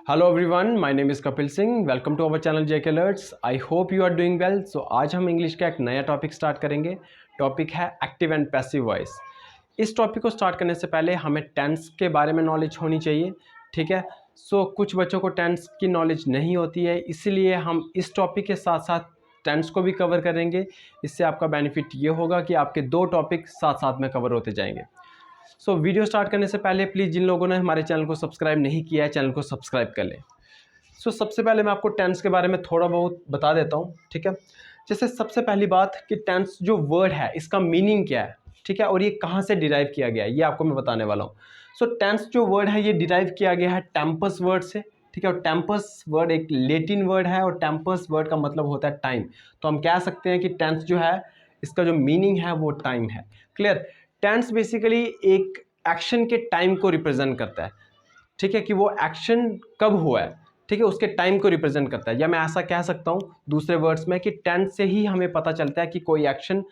Hello everyone, my name is Kapil Singh. Welcome to our channel JK alerts. I hope you are doing well. So आज हम English का एक नया topic start करेंगे। Topic है active and passive voice. इस topic को स्टार्ट करने से पहले हमें टेंस के बारे में नॉलेज होनी चाहिए, ठीक है। सो कुछ बच्चों को टेंस की नॉलेज नहीं होती है, इसीलिए हम इस टॉपिक के साथ साथ टेंस को भी कवर करेंगे। इससे आपका बेनिफिट ये होगा कि आपके दो टॉपिक साथ साथ में कवर होते जाएंगे। सो वीडियो स्टार्ट करने से पहले प्लीज़ जिन लोगों ने हमारे चैनल को सब्सक्राइब नहीं किया है, चैनल को सब्सक्राइब कर लें। सो सबसे पहले मैं आपको टेंस के बारे में थोड़ा बहुत बता देता हूँ, ठीक है। जैसे सबसे पहली बात कि टेंस जो वर्ड है इसका मीनिंग क्या है, ठीक है, और ये कहाँ से डिराइव किया गया है ये आपको मैं बताने वाला हूँ। सो टेंस जो वर्ड है ये डिराइव किया गया है टेम्पस वर्ड से, ठीक है। और टेम्पस वर्ड एक लेटिन वर्ड है और टेम्पस वर्ड का मतलब होता है टाइम। तो हम कह सकते हैं कि टेंस जो है इसका जो मीनिंग है वो टाइम है। क्लियर। टेंस बेसिकली एक एक्शन के टाइम को रिप्रेजेंट करता है, ठीक है, कि वो एक्शन कब हुआ है, ठीक है, उसके टाइम को रिप्रेजेंट करता है। या मैं ऐसा कह सकता हूँ दूसरे वर्ड्स में कि टेंस से ही हमें पता चलता है कि कोई एक्शन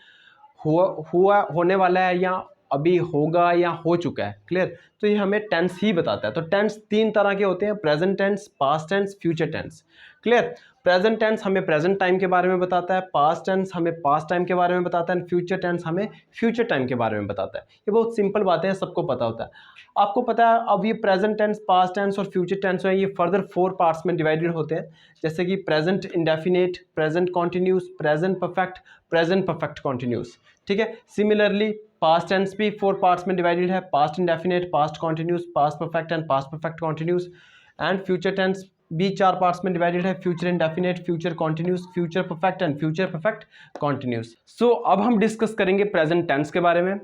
हुआ होने वाला है या अभी होगा या हो चुका है। क्लियर। तो ये हमें टेंस ही बताता है। तो टेंस तीन तरह के होते हैं, present tense, past tense, future tense. Clear. Present tense हमें प्रेजेंट टाइम के बारे में बताता है, पास्ट टेंस हमें पास्ट टाइम के बारे में बताता है, फ्यूचर टेंस हमें फ्यूचर टाइम के बारे में बताता है। ये बहुत सिंपल बातें हैं, सबको पता होता है। आपको पता है अब ये प्रेजेंट टेंस, पास्ट टेंस और फ्यूचर टेंस है, ये फर्दर 4 पार्ट्स में डिवाइडेड होते हैं। जैसे कि present indefinite, present continuous, present perfect continuous, ठीक है। सिमिलरली पास्ट टेंस भी 4 पार्ट्स में डिवाइडेड है, past indefinite, past continuous, past perfect and past perfect continuous. And future tense भी 4 पार्ट्स में डिवाइडेड है, future indefinite, future continuous, future perfect and future perfect continuous. So अब हम discuss करेंगे present tense के बारे में।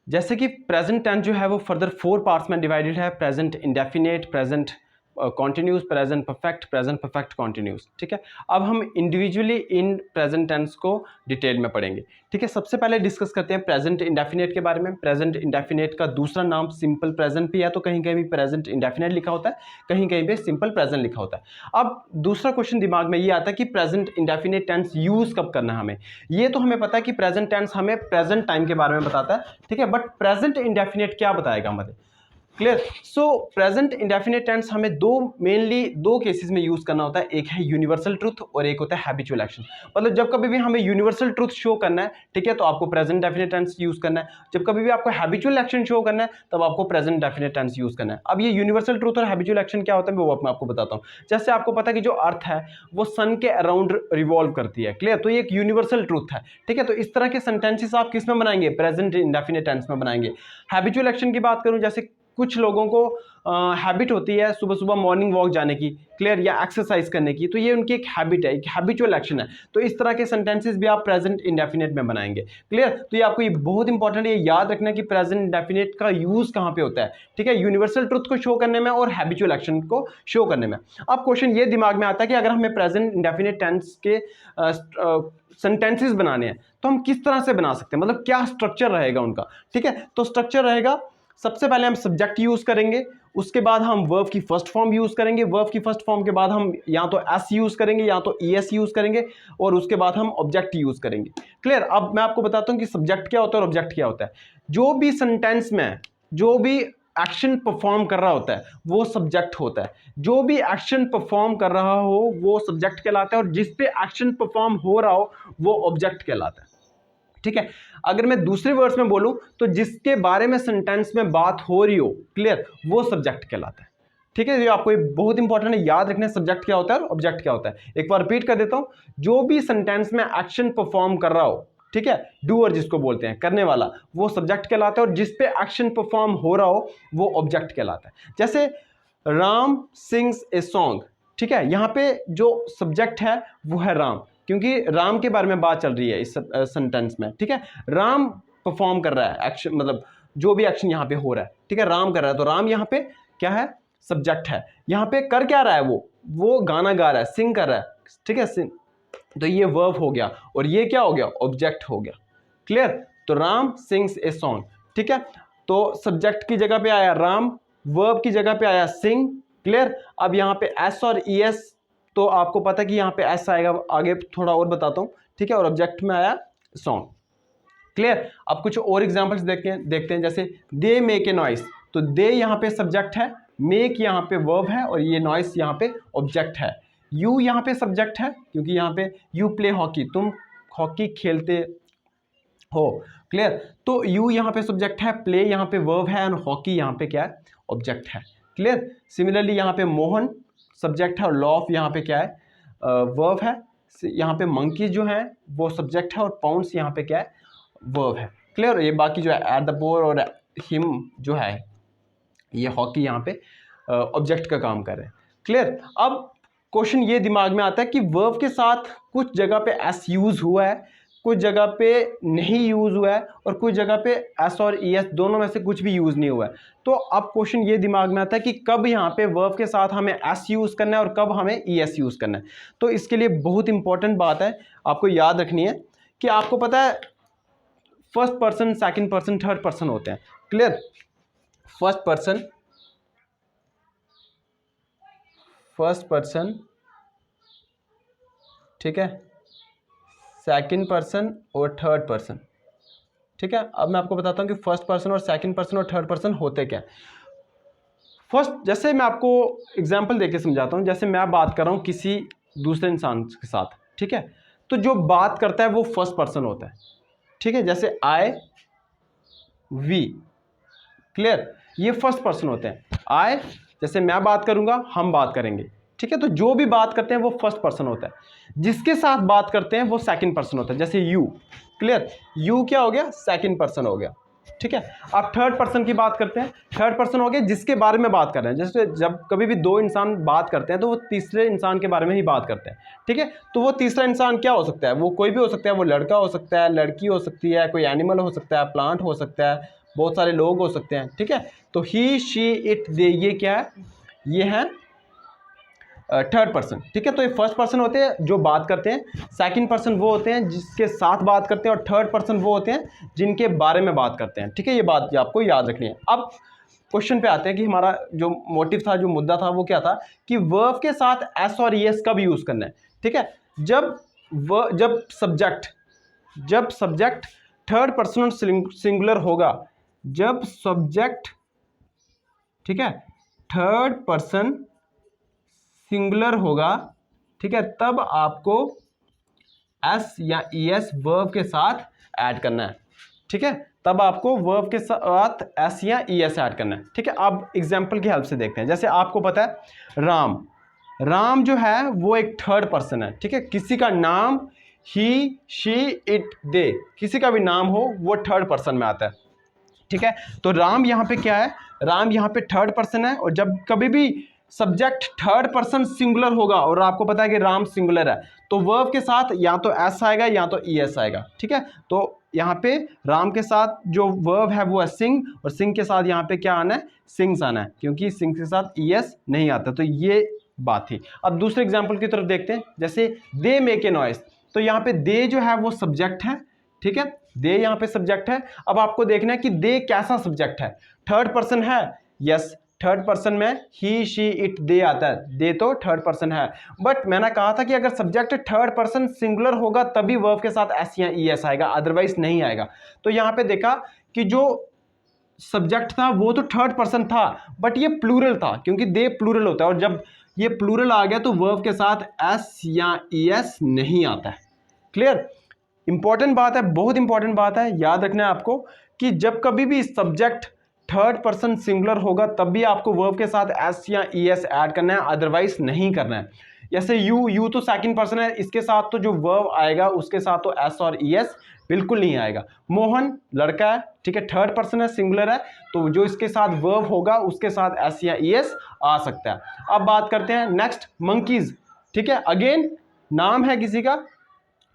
जैसे कि प्रेजेंट टेंस जो है वो फर्दर 4 पार्ट्स में डिवाइडेड है, present indefinite, present continuous, present perfect continuous, ठीक है। अब हम इंडिविजुअली इन प्रेजेंट टेंस को डिटेल में पढ़ेंगे, ठीक है। सबसे पहले डिस्कस करते हैं प्रेजेंट इंडेफिनेट के बारे में। प्रेजेंट इंडेफिनेट का दूसरा नाम सिंपल प्रेजेंट भी है, तो कहीं कहीं भी प्रेजेंट इंडेफिनेट लिखा होता है, कहीं कहीं पे सिंपल प्रेजेंट लिखा होता है। अब दूसरा क्वेश्चन दिमाग में ये आता है कि प्रेजेंट इंडेफिनेट टेंस यूज कब करना है हमें। ये तो हमें पता है कि प्रेजेंट टेंस हमें प्रेजेंट टाइम के बारे में बताता है, ठीक है, बट प्रेजेंट इंडेफिनेट क्या बताएगा हमें। Clear. So present indefinite tense हमें मेनली दो केसेस में यूज करना होता है, एक है यूनिवर्सल ट्रुथ और एक होता है हैबिचुअल एक्शन। मतलब जब कभी भी हमें यूनिवर्सल ट्रुथ शो करना है, ठीक है, तो आपको प्रेजेंट इंडेफिनेट टेंस यूज करना है। जब कभी भी आपको हैबिचुअल एक्शन शो करना है तब आपको प्रेजेंट इंडेफिनेट टेंस यूज करना है। अब ये यूनिवर्सल ट्रुथ और हैबिचुअल एक्शन क्या होता है वो मैं आपको बताता हूँ। जैसे आपको पता है कि जो अर्थ है वो सन के अराउंड रिवॉल्व करती है। क्लियर। तो ये एक यूनिवर्सल ट्रुथ है, ठीक है। तो इस तरह के सेंटेंसेस आप किस में बनाएंगे, प्रेजेंट इंडेफिनेट टेंस में बनाएंगे। हैबिचुअल एक्शन की बात करूं, जैसे कुछ लोगों को हैबिट होती है सुबह सुबह मॉर्निंग वॉक जाने की, क्लियर, या एक्सरसाइज करने की, तो ये उनकी एक हैबिट है, एक हैबिचुअल एक्शन है। तो इस तरह के सेंटेंसेस भी आप प्रेजेंट इंडेफिनेट में बनाएंगे। क्लियर। तो ये आपको ये बहुत इंपॉर्टेंट है, ये याद रखना कि प्रेजेंट इंडेफिनेट का यूज कहां पे होता है, ठीक है, यूनिवर्सल ट्रुथ को शो करने में और हैबिचुअल एक्शन को शो करने में। अब क्वेश्चन ये दिमाग में आता है कि अगर हमें प्रेजेंट इंडेफिनेट टेंस के सेंटेंसेस बनाने हैं तो हम किस तरह से बना सकते हैं, मतलब क्या स्ट्रक्चर रहेगा उनका, ठीक है। तो स्ट्रक्चर रहेगा, सबसे पहले हम सब्जेक्ट यूज करेंगे, उसके बाद हम वर्ब की फर्स्ट फॉर्म यूज करेंगे, वर्ब की फर्स्ट फॉर्म के बाद हम या तो एस यूज करेंगे या तो ईएस यूज करेंगे, और उसके बाद हम ऑब्जेक्ट यूज करेंगे। क्लियर। अब मैं आपको बताता हूं कि सब्जेक्ट क्या होता है और ऑब्जेक्ट क्या होता है। जो भी सेंटेंस में जो भी एक्शन परफॉर्म कर रहा होता है वो सब्जेक्ट होता है, जो भी एक्शन परफॉर्म कर रहा हो वो सब्जेक्ट कहलाता है, और जिस पे एक्शन परफॉर्म हो रहा हो वो ऑब्जेक्ट कहलाता है, ठीक है। अगर मैं दूसरे वर्ड्स में बोलूं तो जिसके बारे में सेंटेंस में बात हो रही हो, क्लियर, वो सब्जेक्ट कहलाता है, ठीक है। ये आपको बहुत इंपॉर्टेंट है, याद रखना सब्जेक्ट क्या होता है और ऑब्जेक्ट क्या होता है। एक बार रिपीट कर देता हूं, जो भी सेंटेंस में एक्शन परफॉर्म कर रहा हो, ठीक है, डूअर जिसको बोलते हैं, करने वाला, वो सब्जेक्ट कहलाता है, और जिस पे एक्शन परफॉर्म हो रहा हो वो ऑब्जेक्ट कहलाता है। जैसे राम सिंग्स ए सॉन्ग, ठीक है, यहां पे जो सब्जेक्ट है वो है राम, क्योंकि राम के बारे में बात चल रही है इस सेंटेंस में, ठीक है। राम परफॉर्म कर रहा है एक्शन, मतलब जो भी एक्शन यहां पे हो रहा है, ठीक है, राम कर रहा है, तो राम यहां पे क्या है, सब्जेक्ट है। यहां पे कर क्या रहा है, वो गाना गा रहा है, सिंग कर रहा है, ठीक है, सिंग, तो ये वर्ब हो गया, और ये क्या हो गया, ऑब्जेक्ट हो गया। क्लियर। तो राम सिंग्स ए सॉन्ग, ठीक है, तो सब्जेक्ट की जगह पे आया राम, वर्ब की जगह पे आया सिंग। क्लियर। अब यहां पे एस और ईएस, तो आपको पता है कि यहां पे एस आएगा, आगे थोड़ा और बताता हूं, ठीक है, और ऑब्जेक्ट में आया सॉन्ग। क्लियर। अब कुछ और एग्जांपल्स देखते हैं। जैसे दे मेक ए नॉइस, तो दे यहां पे सब्जेक्ट है, मेक यहाँ पे वर्ब है और ये नॉइस यहाँ पे ऑब्जेक्ट है। यू यहाँ पे सब्जेक्ट है क्योंकि यहाँ पे यू प्ले हॉकी, तुम हॉकी खेलते हो। क्लियर? तो यू यहाँ पे सब्जेक्ट है, प्ले यहाँ पे वर्ब है और हॉकी यहाँ पे क्या है? ऑब्जेक्ट है। क्लियर? सिमिलरली यहाँ पे मोहन सब्जेक्ट है और लॉफ यहाँ पे क्या है? वर्ब है। यहाँ पे मंकी जो है वो सब्जेक्ट है और पाउंड्स यहाँ पे क्या है? वर्ब है। क्लियर? ये बाकी जो है एट द बोर और हिम जो है ये हॉकी यहाँ पे ऑब्जेक्ट का काम कर रहे हैं। क्लियर? अब क्वेश्चन ये दिमाग में आता है कि वर्ब के साथ कुछ जगह पे एस यूज हुआ है, कुछ जगह पे नहीं यूज हुआ है और कुछ जगह पे एस और ई एस दोनों में से कुछ भी यूज नहीं हुआ है। तो अब क्वेश्चन ये दिमाग में आता है कि कब यहाँ पे वर्ब के साथ हमें एस यूज करना है और कब हमें ई एस यूज करना है। तो इसके लिए बहुत इंपॉर्टेंट बात है आपको याद रखनी है कि आपको पता है first person, second person, third person होते हैं। क्लियर? फर्स्ट पर्सन, ठीक है, सेकंड पर्सन और थर्ड पर्सन। ठीक है, अब मैं आपको बताता हूं कि फर्स्ट पर्सन और सेकंड पर्सन और थर्ड पर्सन होते क्या। फर्स्ट, जैसे मैं आपको एग्जांपल देके समझाता हूं, जैसे मैं बात कर रहा हूं किसी दूसरे इंसान के साथ, ठीक है, तो जो बात करता है वो फर्स्ट पर्सन होता है। ठीक है, जैसे आई, वी। क्लियर? ये फर्स्ट पर्सन होते हैं। आई, जैसे मैं बात करूंगा, हम बात करेंगे। ठीक है, तो जो भी बात करते हैं वो फर्स्ट पर्सन होता है, जिसके साथ बात करते हैं वो सेकंड पर्सन होता है। जैसे यू। क्लियर? यू क्या हो गया? सेकंड पर्सन हो गया। ठीक है, आप थर्ड पर्सन की बात करते हैं, थर्ड पर्सन हो गया जिसके बारे में बात कर रहे हैं। जैसे जब कभी भी दो इंसान बात करते हैं तो वो तीसरे इंसान के बारे में ही बात करते हैं। ठीक है, तो वो तीसरा इंसान क्या हो सकता है? वो कोई भी हो सकता है, वो लड़का हो सकता है, लड़की हो सकती है, कोई एनिमल हो सकता है, प्लांट हो सकता है, बहुत सारे लोग हो सकते हैं। ठीक है, तो ही, शी, इट, दे, ये क्या है? ये है थर्ड पर्सन। ठीक है, तो ये फर्स्ट पर्सन होते हैं जो बात करते हैं, सेकंड पर्सन वो होते हैं जिसके साथ बात करते हैं और थर्ड पर्सन वो होते हैं जिनके बारे में बात करते हैं। ठीक है, ये बात आपको याद रखनी है। अब क्वेश्चन पे आते हैं कि हमारा जो मोटिव था, जो मुद्दा था, वो क्या था कि वर्ब के साथ एस और एस कब यूज करना है। ठीक है, जब सब्जेक्ट थर्ड पर्सन सिंगुलर होगा, जब सब्जेक्ट, ठीक है, थर्ड पर्सन सिंगुलर होगा, ठीक है, तब आपको एस या ई एस वर्ब के साथ ऐड करना है। ठीक है, तब आपको वर्ब के साथ एस या ई एस ऐड करना है। ठीक है, अब एग्जांपल की हेल्प से देखते हैं। जैसे आपको पता है राम जो है वो एक थर्ड पर्सन है। ठीक है, किसी का नाम ही, शी, इट, दे, किसी का भी नाम हो वो थर्ड पर्सन में आता है। ठीक है, तो राम यहाँ पे क्या है? राम यहाँ पे थर्ड पर्सन है और जब कभी भी सब्जेक्ट थर्ड पर्सन सिंगुलर होगा और आपको पता है कि राम सिंगुलर है, तो वर्ब के साथ या तो एस आएगा या तो ई एस आएगा। ठीक है, तो यहाँ पे राम के साथ जो वर्ब है वो है सिंग और सिंग के साथ यहाँ पे क्या आना है? सिंग्स आना है, क्योंकि सिंग के साथ ई एस नहीं आता। तो ये बात थी। अब दूसरे एग्जाम्पल की तरफ देखते हैं। जैसे दे मेक ए नॉइस, तो यहाँ पे दे जो है वो सब्जेक्ट है। ठीक है, दे यहाँ पे सब्जेक्ट है। अब आपको देखना है कि दे कैसा सब्जेक्ट है? थर्ड पर्सन है? यस, थर्ड पर्सन में ही, शी, इट, दे आता है। दे तो थर्ड पर्सन है, बट मैंने कहा था कि अगर सब्जेक्ट थर्ड पर्सन सिंगुलर होगा तभी वर्ब के साथ एस या ई एस आएगा, अदरवाइज नहीं आएगा। तो यहाँ पे देखा कि जो सब्जेक्ट था वो तो थर्ड पर्सन था, बट ये प्लूरल था, क्योंकि दे प्लूरल होता है और जब ये प्लूरल आ गया तो वर्ब के साथ एस या ई एस नहीं आता है। क्लियर? इंपॉर्टेंट बात है, बहुत इंपॉर्टेंट बात है, याद रखना है आपको कि जब कभी भी सब्जेक्ट थर्ड पर्सन सिंगुलर होगा तब भी आपको वर्ब के साथ एस या ई एस ऐड करना है, अदरवाइज नहीं करना है। जैसे यू तो सेकंड पर्सन है, इसके साथ तो जो वर्ब आएगा उसके साथ तो एस और ई एस बिल्कुल नहीं आएगा। मोहन लड़का है, ठीक है, थर्ड पर्सन है, सिंगुलर है, तो जो इसके साथ वर्ब होगा उसके साथ एस या ई एस आ सकता है। अब बात करते हैं नेक्स्ट, मंकीज। ठीक है, अगेन नाम है किसी का,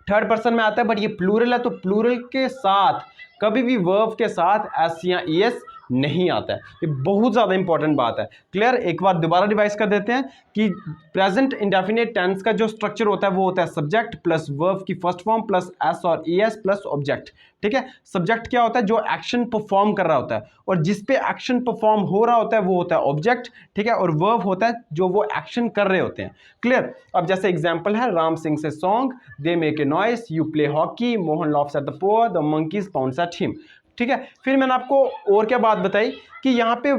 थर्ड पर्सन में आता है, बट ये प्लूरल है, तो प्लूरल के साथ कभी भी वर्ब के साथ एस या ई एस नहीं आता है। ये बहुत ज़्यादा इंपॉर्टेंट बात है। क्लियर? एक बार दोबारा रिवाइज कर देते हैं कि प्रेजेंट इंडेफिनिट टेंस का जो स्ट्रक्चर होता है वो होता है सब्जेक्ट प्लस वर्ब की फर्स्ट फॉर्म प्लस एस और ई एस प्लस ऑब्जेक्ट। ठीक है, सब्जेक्ट क्या होता है? जो एक्शन परफॉर्म कर रहा होता है, और जिस पे एक्शन परफॉर्म हो रहा होता है वो होता है ऑब्जेक्ट। ठीक है, और वर्ब होता है जो वो एक्शन कर रहे होते हैं। क्लियर? अब जैसे एग्जाम्पल है, Ram sings a song, they make a noise, you play hockey, Mohan laughs at the poor, the monkeys pounds at him. ठीक है, फिर मैंने आपको और क्या बात बताई कि यहाँ पे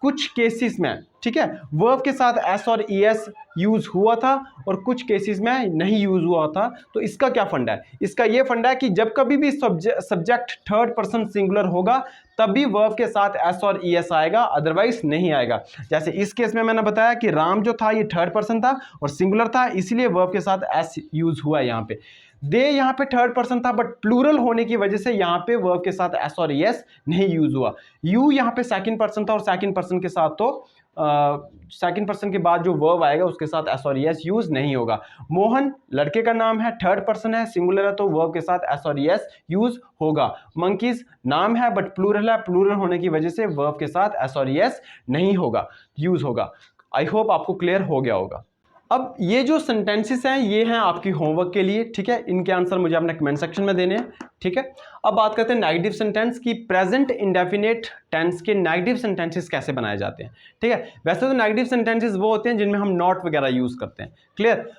कुछ केसेस में, ठीक है, वर्ब के साथ एस और ईएस यूज हुआ था और कुछ केसेस में नहीं यूज हुआ था। तो इसका क्या फंडा है? इसका ये फंडा है कि जब कभी भी सब्जेक्ट थर्ड पर्सन सिंगुलर होगा तभी वर्ब के साथ एस और ईएस आएगा, अदरवाइज नहीं आएगा। जैसे इस केस में मैंने बताया कि राम जो था ये थर्ड पर्सन था और सिंगुलर था, इसीलिए वर्ब के साथ एस यूज हुआ है यहाँ पे। दे यहाँ पे थर्ड पर्सन था बट प्लूरल होने की वजह से यहाँ पे वर्ब के साथ एस और ईएस नहीं यूज हुआ। यू यहाँ पे सेकंड पर्सन था और सेकंड पर्सन के साथ तो सेकंड पर्सन के बाद जो वर्ब आएगा उसके साथ एस और ईएस यूज नहीं होगा। मोहन लड़के का नाम है, थर्ड पर्सन है, सिंगुलर है, तो वर्ब के साथ एस और ईएस यूज होगा। मंकीज नाम है बट प्लूरल है, प्लूरल होने की वजह से वर्ब के साथ एस और ईएस नहीं होगा, यूज होगा। आई होप आपको क्लियर हो गया होगा। अब ये जो सेंटेंसेस हैं ये हैं आपकी होमवर्क के लिए, ठीक है, इनके आंसर मुझे अपने कमेंट सेक्शन में देने हैं, ठीक है। अब बात करते हैं नेगेटिव सेंटेंस की। प्रेजेंट इंडेफिनिट टेंस के नेगेटिव सेंटेंसेस कैसे बनाए जाते हैं, ठीक है। वैसे तो नेगेटिव सेंटेंसेस वो होते हैं जिनमें हम नॉट वगैरह यूज करते हैं, clear.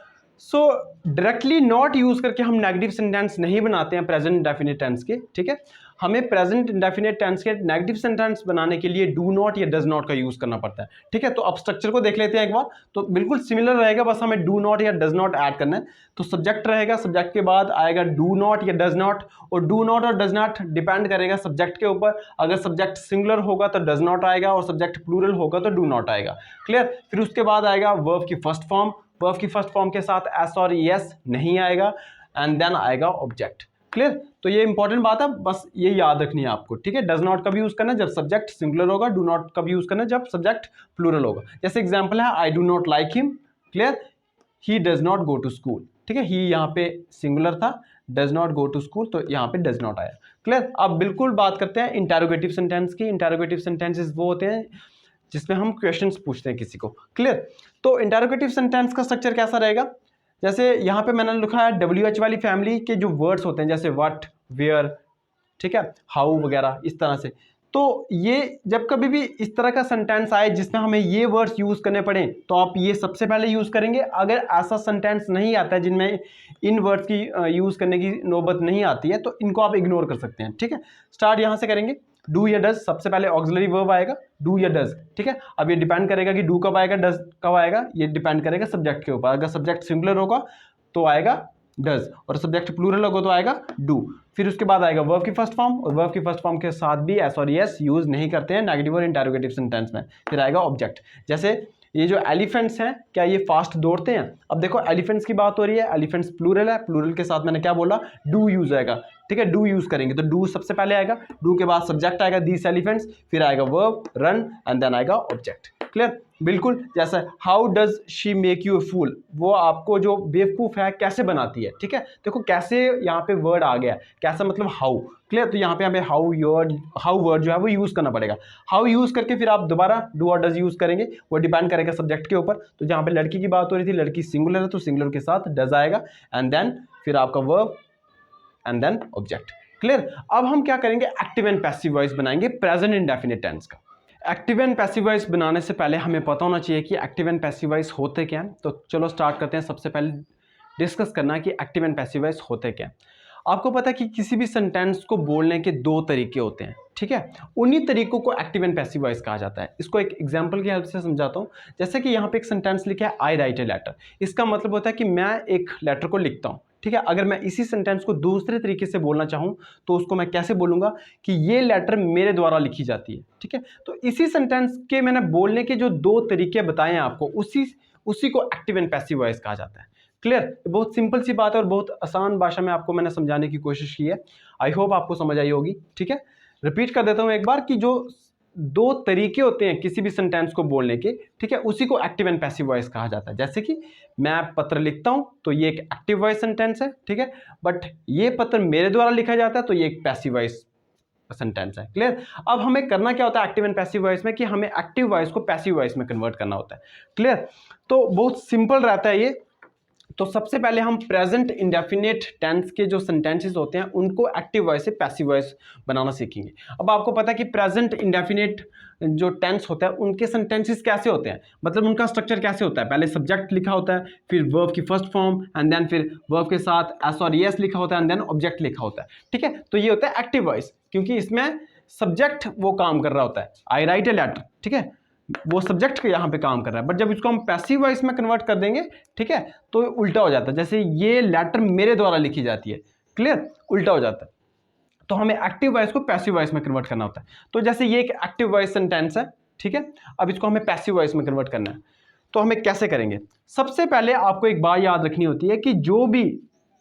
So directly not use करके हम नेगेटिव सेंटेंस नहीं बनाते हैं प्रेजेंट इंडेफिनिट टेंस के, ठीक है। हमें प्रेजेंट इंडेफिनिट टेंस के नेगेटिव सेंटेंस बनाने के लिए डू नॉट या डज नॉट का यूज करना पड़ता है, ठीक है। तो अब स्ट्रक्चर को देख लेते हैं एक बार, तो बिल्कुल सिमिलर रहेगा, बस हमें डू नॉट या डज नॉट ऐड करना है। तो सब्जेक्ट रहेगा, सब्जेक्ट के बाद आएगा डू नॉट या डज नॉट, और डू नॉट और डज नॉट डिपेंड करेगा सब्जेक्ट के ऊपर। अगर सब्जेक्ट सिंगुलर होगा तो डज नॉट आएगा और सब्जेक्ट प्लूरल होगा तो डू नॉट आएगा, क्लियर। फिर उसके बाद आएगा वर्ब की फर्स्ट फॉर्म, वर्ब की फर्स्ट फॉर्म के साथ एस और ईएस नहीं आएगा, एंड देन आएगा ऑब्जेक्ट, क्लियर। तो ये इंपॉर्टेंट बात है, बस ये याद रखनी है आपको, ठीक है। डज नॉट कब यूज करना है? जब सब्जेक्ट सिंगुलर होगा। डू नॉट कब यूज करना है? जब सब्जेक्ट प्लूरल होगा। जैसे एग्जांपल है I do not like him, clear, he does not go to school, ठीक है। ही यहाँ पे सिंगुलर था, does not go to school, तो यहाँ पे डज नॉट आया, क्लियर। अब बिल्कुल बात करते हैं इंटेरोगेटिव सेंटेंस की। इंटेरोगेटिव सेंटेंसेस वो होते हैं जिसमें हम क्वेश्चंस पूछते हैं किसी को, क्लियर। तो इंटेरोगेटिव सेंटेंस का स्ट्रक्चर कैसा रहेगा? जैसे यहाँ पे मैंने लिखा है WH वाली फैमिली के जो वर्ड्स होते हैं, जैसे व्हाट, वेयर, ठीक है, हाउ वगैरह, इस तरह से। तो ये जब कभी भी इस तरह का सेंटेंस आए जिसमें हमें ये वर्ड्स यूज करने पड़े तो आप ये सबसे पहले यूज करेंगे। अगर ऐसा सेंटेंस नहीं आता है जिनमें इन वर्ड्स की यूज करने की नौबत नहीं आती है तो इनको आप इग्नोर कर सकते हैं, ठीक है। स्टार्ट यहाँ से करेंगे, डू या डज, सबसे पहले ऑक्सिलरी वर्ब आएगा डू या डज, ठीक है। अब ये डिपेंड करेगा कि डू कब आएगा, डज कब आएगा, ये डिपेंड करेगा सब्जेक्ट के ऊपर। अगर सब्जेक्ट सिंगुलर होगा तो आएगा डज और सब्जेक्ट प्लूरल होगा तो आएगा डू। फिर उसके बाद आएगा वर्ब की फर्स्ट फॉर्म, और वर्ब की फर्स्ट फॉर्म के साथ भी एस और एस यूज नहीं करते हैं नेगेटिव और इंटेरोगेटिव सेंटेंस में। फिर आएगा ऑब्जेक्ट। जैसे ये जो एलिफेंट्स हैं, क्या ये फास्ट दौड़ते हैं? अब देखो एलिफेंट्स की बात हो रही है, एलिफेंट्स प्लूरल है, प्लूरल के साथ मैंने क्या बोला, डू यूज आएगा, ठीक है। डू यूज करेंगे तो डू सबसे पहले आएगा, डू के बाद सब्जेक्ट आएगा दीस एलिफेंट्स, फिर आएगा वर्ब रन एंड देन आएगा ऑब्जेक्ट, क्लियर। बिल्कुल जैसा how does she make you a fool, वो आपको जो बेवकूफ़ है कैसे बनाती है, ठीक है। देखो कैसे यहाँ पे वर्ड आ गया, कैसा मतलब हाउ, क्लियर। तो यहाँ पे हमें हाउ वर्ड जो है वो यूज़ करना पड़ेगा। हाउ यूज़ करके फिर आप दोबारा डू और डज यूज़ करेंगे, वो डिपेंड करेगा सब्जेक्ट के ऊपर। तो जहाँ पे लड़की की बात हो रही थी, लड़की सिंगुलर है तो सिंगुलर के साथ डज आएगा एंड देन फिर आपका verb and then object, clear. अब हम क्या करेंगे, एक्टिव एंड पैसिव वॉइस बनाएंगे प्रेजेंट इंडेफिनिट टेंस का। एक्टिव एंड पैसिव वॉइस बनाने से पहले हमें पता होना चाहिए कि एक्टिव एंड पैसिव वॉइस होते क्या हैं। तो चलो स्टार्ट करते हैं। सबसे पहले डिस्कस करना है कि एक्टिव एंड पैसिव वॉइस होते क्या हैं। आपको पता है कि किसी भी सेंटेंस को बोलने के दो तरीके होते हैं, ठीक है। उन्हीं तरीकों को एक्टिव एंड पैसिव वॉइस कहा जाता है। इसको एक एग्जांपल की हेल्प से समझाता हूँ। जैसे कि यहाँ पे एक सेंटेंस लिखा है आई राइट ए लेटर। इसका मतलब होता है कि मैं एक लेटर को लिखता हूँ, ठीक है। अगर मैं इसी सेंटेंस को दूसरे तरीके से बोलना चाहूँ तो उसको मैं कैसे बोलूँगा कि ये लेटर मेरे द्वारा लिखी जाती है, ठीक है। तो इसी सेंटेंस के मैंने बोलने के जो दो तरीके बताए हैं आपको, उसी को एक्टिव एंड पैसिव वॉइस कहा जाता है, क्लियर। बहुत सिंपल सी बात है और बहुत आसान भाषा में आपको मैंने समझाने की कोशिश की है। आई होप आपको समझ आई होगी, ठीक है। रिपीट कर देता हूँ एक बार कि जो दो तरीके होते हैं किसी भी सेंटेंस को बोलने के, ठीक है, उसी को एक्टिव एंड पैसिव वॉइस कहा जाता है। जैसे कि मैं पत्र लिखता हूं तो ये एक एक्टिव वॉइस सेंटेंस है, ठीक है। बट ये पत्र मेरे द्वारा लिखा जाता है तो ये एक पैसिव वॉइस सेंटेंस है, क्लियर। अब हमें करना क्या होता है एक्टिव एंड पैसिव वॉइस में कि हमें एक्टिव वॉइस को पैसिव वॉइस में कन्वर्ट करना होता है, क्लियर। तो बहुत सिंपल रहता है ये। तो सबसे पहले हम प्रेजेंट इंडेफिनिट टेंस के जो सेंटेंसेस होते हैं उनको एक्टिव वॉइस से पैसिव वॉइस बनाना सीखेंगे। अब आपको पता है कि प्रेजेंट इंडेफिनिट जो टेंस होता है उनके सेंटेंसेस कैसे होते हैं, मतलब उनका स्ट्रक्चर कैसे होता है। पहले सब्जेक्ट लिखा होता है, फिर वर्ब की फर्स्ट फॉर्म एंड देन फिर वर्ब के साथ एस और एस लिखा होता है एंड देन ऑब्जेक्ट लिखा होता है, ठीक है। तो ये होता है एक्टिव वॉइस क्योंकि इसमें सब्जेक्ट वो काम कर रहा होता है। आई राइट ए लेटर, ठीक है, वो सब्जेक्ट के यहाँ पे काम कर रहा है, बट जब इसको हम पैसिव वॉइस में कन्वर्ट कर देंगे, ठीक है, तो उल्टा हो जाता है। जैसे ये लेटर मेरे द्वारा लिखी जाती है, क्लियर, उल्टा हो जाता है। तो हमें एक्टिव वॉइस को पैसिव वॉइस में कन्वर्ट करना होता है। तो जैसे ये एक एक्टिव वॉइस सेंटेंस है, ठीक है, अब इसको हमें पैसिव वॉइस में कन्वर्ट करना है। तो हमें कैसे करेंगे? सबसे पहले आपको एक बात याद रखनी होती है कि जो भी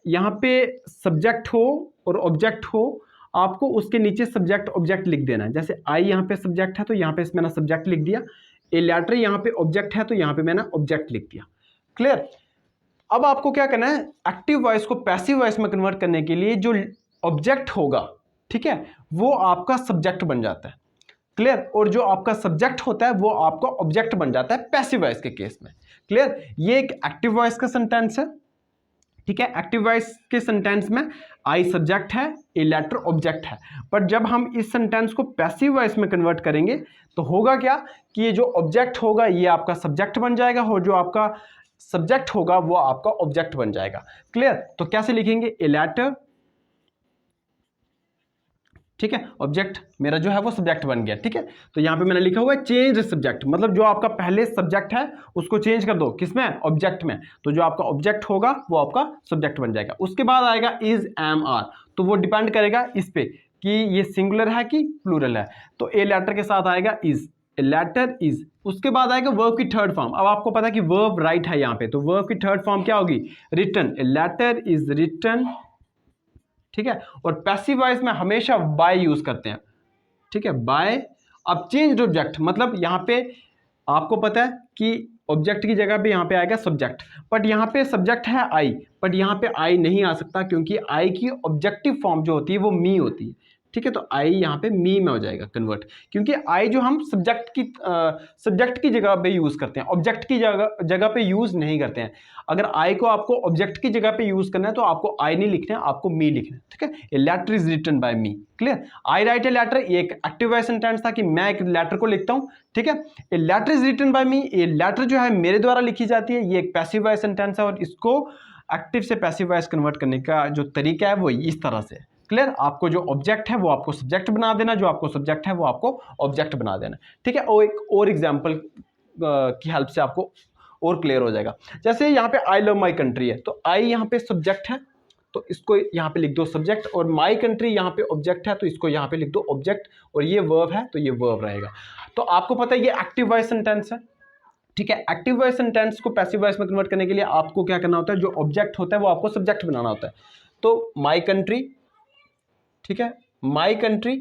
यहाँ पे सब्जेक्ट हो और ऑब्जेक्ट हो, आपको उसके नीचे सब्जेक्ट ऑब्जेक्ट लिख देना है। जैसे आई यहाँ पे सब्जेक्ट है तो यहाँ पे मैंने सब्जेक्ट लिख दिया, ए लेटर यहाँ पे ऑब्जेक्ट है तो यहाँ पे मैंने ऑब्जेक्ट लिख दिया, क्लियर। अब आपको क्या करना है, एक्टिव वॉइस को पैसिव वॉइस में कन्वर्ट करने के लिए जो ऑब्जेक्ट होगा, ठीक है, वो आपका सब्जेक्ट बन जाता है, क्लियर, और जो आपका सब्जेक्ट होता है वो आपका ऑब्जेक्ट बन जाता है पैसिव वॉइस के केस में, क्लियर। ये एक एक्टिव वॉइस का सेंटेंस है, ठीक है। एक्टिव वॉइस के सेंटेंस में आई सब्जेक्ट है, ए लेटर ऑब्जेक्ट है, पर जब हम इस सेंटेंस को पैसिव वॉइस में कन्वर्ट करेंगे तो होगा क्या कि ये जो ऑब्जेक्ट होगा ये आपका सब्जेक्ट बन जाएगा, और जो आपका सब्जेक्ट होगा वो आपका ऑब्जेक्ट बन जाएगा, क्लियर। तो कैसे लिखेंगे, ए लेटर, ठीक है, ऑब्जेक्ट मेरा जो है वो सब्जेक्ट बन गया, ठीक है। तो यहाँ पे मैंने लिखा हुआ है चेंज सब्जेक्ट, मतलब जो आपका पहले सब्जेक्ट है उसको चेंज कर दो, किसमें, ऑब्जेक्ट में, तो जो आपका ऑब्जेक्ट होगा वो आपका सब्जेक्ट बन जाएगा। उसके बाद आएगा इज, एम, आर, तो वो डिपेंड करेगा इस पे कि ये सिंगुलर है कि प्लूरल है। तो ए लेटर के साथ आएगा इज, ए लेटर इज। उसके बाद आएगा वर्ब की थर्ड फॉर्म। अब आपको पता है कि वर्ब राइट है यहाँ पे, तो वर्ब की थर्ड फॉर्म क्या होगी, written, a letter is written, ठीक है। और पैसिव वॉइस में हमेशा बाय यूज करते हैं, ठीक है, बाय। अब चेंज ऑब्जेक्ट, मतलब यहाँ पे आपको पता है कि ऑब्जेक्ट की जगह पे यहाँ पे आएगा सब्जेक्ट, बट यहाँ पे सब्जेक्ट है आई, बट यहाँ पे आई नहीं आ सकता क्योंकि आई की ऑब्जेक्टिव फॉर्म जो होती है वो मी होती है, ठीक है। तो आई यहाँ पे मी में हो जाएगा कन्वर्ट, क्योंकि आई जो हम सब्जेक्ट की जगह पे यूज करते हैं, ऑब्जेक्ट की जगह पे यूज नहीं करते हैं। अगर आई को आपको ऑब्जेक्ट की जगह पे यूज करना है तो आपको आई नहीं लिखना है, आपको मी लिखना है, ठीक है। A letter is written by me, clear. I write a letter, ये एक एक्टिव वॉइस सेंटेंस था कि मैं एक लेटर को लिखता हूं, ठीक है। A letter is written by me, ये लेटर जो है मेरे द्वारा लिखी जाती है, ये एक पैसिव वॉइस सेंटेंस है, और इसको एक्टिव से पैसिव वॉइस कन्वर्ट करने का जो तरीका है वो इस तरह से, क्लियर। आपको जो ऑब्जेक्ट है वो आपको सब्जेक्ट बना देना, जो आपको सब्जेक्ट है वो आपको ऑब्जेक्ट बना देना, ठीक है। और एक और एग्जांपल की हेल्प से आपको और क्लियर हो जाएगा। जैसे यहाँ पे आई लव माई कंट्री है, तो आई यहाँ पे सब्जेक्ट है तो इसको यहाँ पे लिख दो सब्जेक्ट, और माई कंट्री यहाँ पे ऑब्जेक्ट है तो इसको यहाँ पे लिख दो ऑब्जेक्ट, और ये वर्ब है तो ये वर्ब रहेगा। तो आपको पता है ये एक्टिव वॉइस सेंटेंस है, ठीक है। एक्टिव वॉइस सेंटेंस को पैसिव वॉइस में कन्वर्ट करने के लिए आपको क्या करना होता है, जो ऑब्जेक्ट होता है वो आपको सब्जेक्ट बनाना होता है। तो माई कंट्री, ठीक है, माई कंट्री,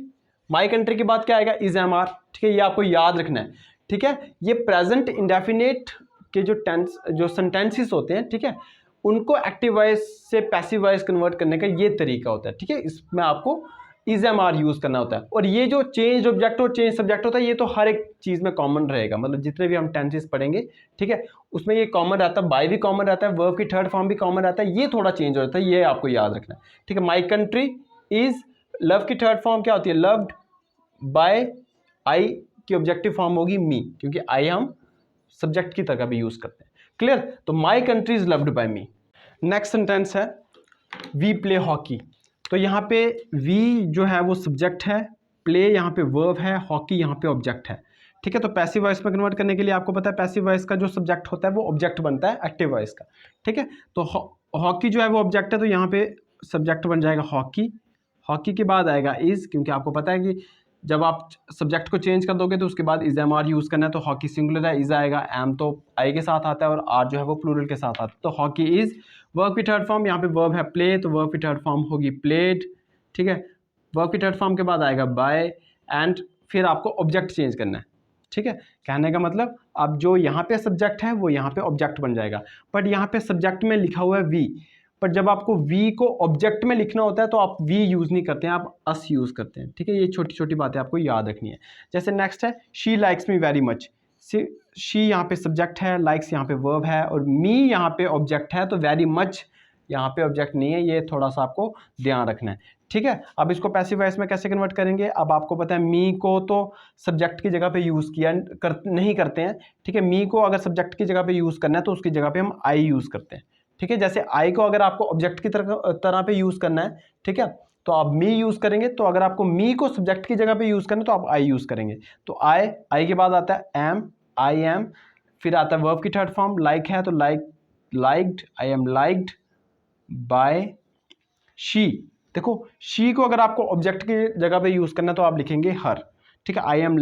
माई कंट्री के बाद क्या आएगा, इज, एम, आर, ठीक है, ये आपको याद रखना है, ठीक है। ये प्रेजेंट इंडेफिनेट के जो सेंटेंसेस होते हैं, ठीक है, उनको एक्टिव वॉइस से पैसिव वॉइस कन्वर्ट करने का ये तरीका होता है, ठीक है। इसमें आपको इज, एम, आर यूज करना होता है। और ये जो चेंज ऑब्जेक्ट और चेंज सब्जेक्ट होता है ये तो हर एक चीज में कॉमन रहेगा, मतलब जितने भी हम टेंसेस पढ़ेंगे, ठीक है, उसमें ये कॉमन रहता है, बाय भी कॉमन रहता है, वर्ब की थर्ड फॉर्म भी कॉमन रहता है, ये थोड़ा चेंज हो जाता है, ये आपको याद रखना है, ठीक है। माई कंट्री इज, लव की थर्ड फॉर्म क्या होती है, लव्ड बाय, आई की ऑब्जेक्टिव फॉर्म होगी मी, क्योंकि आई हम सब्जेक्ट की तरह भी यूज करते हैं, क्लियर। तो my country is loved by me. Next sentence है वी प्ले हॉकी, तो यहाँ पे वी जो है वो सब्जेक्ट है, प्ले यहाँ पे वर्ब है, हॉकी यहाँ पे ऑब्जेक्ट है, ठीक है। तो पैसिव वॉइस में कन्वर्ट करने के लिए आपको पता है पैसिव वॉइस का जो सब्जेक्ट होता है वो ऑब्जेक्ट बनता है एक्टिव वॉइस का, ठीक है। तो हॉकी जो है वो ऑब्जेक्ट है तो यहाँ पे सब्जेक्ट बन जाएगा हॉकी। हॉकी के बाद आएगा इज, क्योंकि आपको पता है कि जब आप सब्जेक्ट को चेंज कर दोगे तो उसके बाद इज, एम, आर यूज़ करना है, तो हॉकी सिंगुलर है, इज आएगा, एम तो आई के साथ आता है और आर जो है वो प्लूरल के साथ आता है, तो हॉकी इज। वर्ब की थर्ड फॉर्म, यहाँ पे वर्ब है प्ले, तो वर्ब की थर्ड फॉर्म होगी प्लेड, ठीक है। वर्ब की थर्ड फॉर्म के बाद आएगा बाय, एंड फिर आपको ऑब्जेक्ट चेंज करना है, ठीक है। कहने का मतलब अब जो यहाँ पे सब्जेक्ट है वो यहाँ पे ऑब्जेक्ट बन जाएगा, बट यहाँ पे सब्जेक्ट में लिखा हुआ है वी, पर जब आपको वी को ऑब्जेक्ट में लिखना होता है तो आप वी यूज़ नहीं करते हैं, आप अस यूज़ करते हैं, ठीक है। ये छोटी छोटी बातें आपको याद रखनी है। जैसे नेक्स्ट है she likes me very much, she यहाँ पे सब्जेक्ट है, लाइक्स यहाँ पे वर्ब है, और मी यहाँ पे ऑब्जेक्ट है, तो वेरी मच यहाँ पे ऑब्जेक्ट नहीं है, ये थोड़ा सा आपको ध्यान रखना है, ठीक है। अब इसको पैसिव वॉइस में कैसे कन्वर्ट करेंगे, अब आपको पता है मी को तो सब्जेक्ट की जगह पे यूज़ नहीं करते हैं, ठीक है। मी को अगर सब्जेक्ट की जगह पे यूज़ करना है तो उसकी जगह पे हम आई यूज़ करते हैं, ठीक है। जैसे आई को अगर आपको ऑब्जेक्ट की तरह पे यूज़ करना है, ठीक है, तो आप मी यूज़ करेंगे। तो अगर आपको मी को सब्जेक्ट की जगह पे यूज़ करना तो आप आई यूज़ करेंगे। तो आई के बाद आता है एम, आई एम, फिर आता है वर्ब की थर्ड फॉर्म, लाइक है तो liked, I am liked by she. देखो शी को अगर आपको ऑब्जेक्ट की जगह पे यूज़ करना तो आप लिखेंगे हर, ठीक है। I am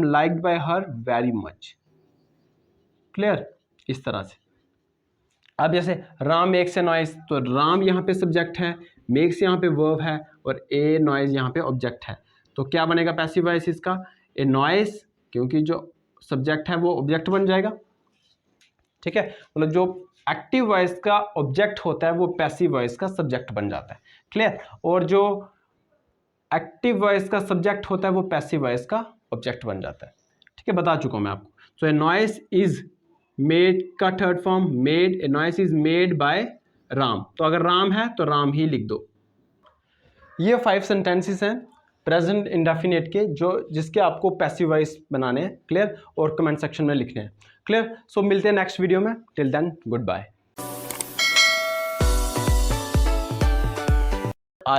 liked by her very much. Clear? इस तरह से। अब जैसे राम मेक्स ए नॉइज, तो राम यहाँ पे सब्जेक्ट है, मेक्स यहाँ पे वर्ब है और ए नॉइज यहाँ पे ऑब्जेक्ट है। तो क्या बनेगा पैसिव वॉइस इसका? ए नॉइज, क्योंकि जो सब्जेक्ट है वो ऑब्जेक्ट बन जाएगा, ठीक है। मतलब जो एक्टिव वॉइस का ऑब्जेक्ट होता है वो पैसिव वॉइस का सब्जेक्ट बन जाता है। क्लियर? और जो एक्टिव वॉइस का सब्जेक्ट होता है वो पैसिव वॉइस का ऑब्जेक्ट बन जाता है, ठीक है। बता चुका हूं मैं आपको। सो ए नॉइस इज मेड का third form made, A noise is made by Ram. तो अगर राम है तो राम ही लिख दो। ये 5 सेंटेंसेस हैं प्रेजेंट इंडेफिनिट के, जो जिसके आपको पैसिव वॉइस बनाने हैं। क्लियर? और कमेंट सेक्शन में लिखने हैं। क्लियर? सो मिलते हैं नेक्स्ट वीडियो में। Till then good bye.